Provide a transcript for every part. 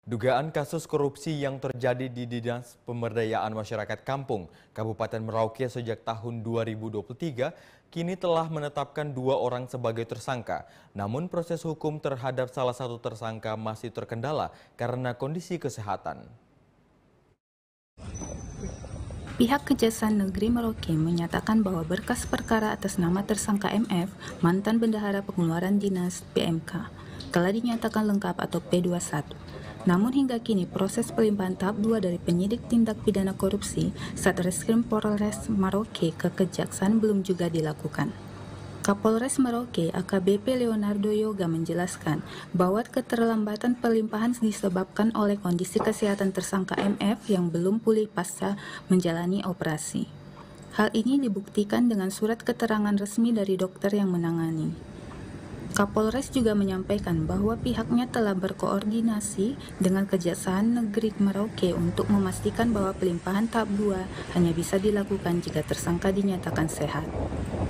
Dugaan kasus korupsi yang terjadi di Dinas Pemberdayaan Masyarakat Kampung, Kabupaten Merauke sejak tahun 2023, kini telah menetapkan 2 orang sebagai tersangka. Namun proses hukum terhadap salah satu tersangka masih terkendala karena kondisi kesehatan. Pihak Kejaksaan Negeri Merauke menyatakan bahwa berkas perkara atas nama tersangka MF, mantan bendahara pengeluaran dinas PMK, telah dinyatakan lengkap atau P21. Namun hingga kini proses pelimpahan tahap 2 dari penyidik tindak pidana korupsi Satreskrim Polres Merauke ke Kejaksaan belum juga dilakukan. Kapolres Merauke AKBP Leonardo Yoga menjelaskan bahwa keterlambatan pelimpahan disebabkan oleh kondisi kesehatan tersangka MF yang belum pulih pasca menjalani operasi. Hal ini dibuktikan dengan surat keterangan resmi dari dokter yang menangani. Kapolres juga menyampaikan bahwa pihaknya telah berkoordinasi dengan Kejaksaan Negeri Merauke untuk memastikan bahwa pelimpahan tahap 2 hanya bisa dilakukan jika tersangka dinyatakan sehat.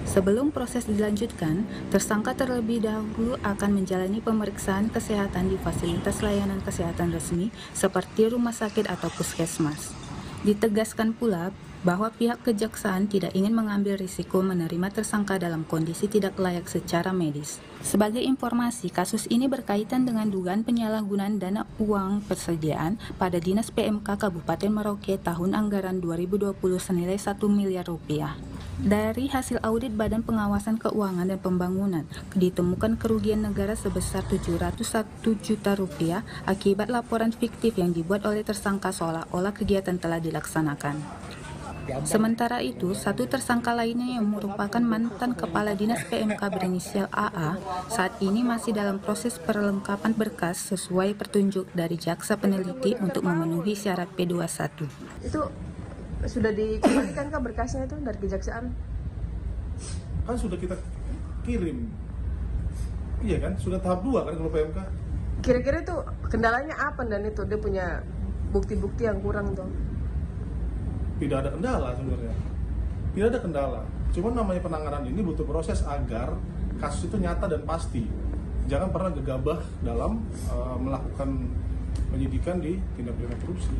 Sebelum proses dilanjutkan, tersangka terlebih dahulu akan menjalani pemeriksaan kesehatan di fasilitas layanan kesehatan resmi seperti rumah sakit atau puskesmas. Ditegaskan pula bahwa pihak kejaksaan tidak ingin mengambil risiko menerima tersangka dalam kondisi tidak layak secara medis. Sebagai informasi, kasus ini berkaitan dengan dugaan penyalahgunaan dana uang persediaan pada Dinas PMK Kabupaten Merauke tahun anggaran 2020 senilai 1 miliar rupiah. Dari hasil audit Badan Pengawasan Keuangan dan Pembangunan, ditemukan kerugian negara sebesar 701 juta rupiah akibat laporan fiktif yang dibuat oleh tersangka seolah-olah kegiatan telah dilaksanakan. Sementara itu, satu tersangka lainnya yang merupakan mantan Kepala Dinas PMK berinisial AA saat ini masih dalam proses perlengkapan berkas sesuai petunjuk dari jaksa peneliti untuk memenuhi syarat P21. Itu sudah dikembalikan ke berkasnya itu dari kejaksaan? Kan sudah kita kirim. Iya kan, sudah tahap 2 kan kalau PMK. Kira-kira itu kendalanya apa dan itu dia punya bukti-bukti yang kurang tuh? Tidak ada kendala sebenarnya. Tidak ada kendala. Cuma namanya penanganan ini butuh proses agar kasus itu nyata dan pasti. Jangan pernah gegabah dalam melakukan penyidikan di tindak pidana korupsi.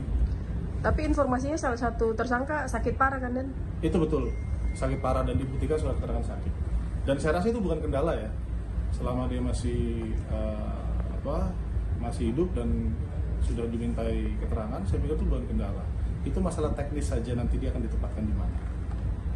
Tapi informasinya salah satu tersangka sakit parah kan, Dan? Itu betul, sakit parah dan dibuktikan surat keterangan sakit. Dan saya rasa itu bukan kendala ya, selama dia masih masih hidup dan sudah dimintai keterangan, saya pikir itu bukan kendala. Itu masalah teknis saja, nanti dia akan ditempatkan di mana.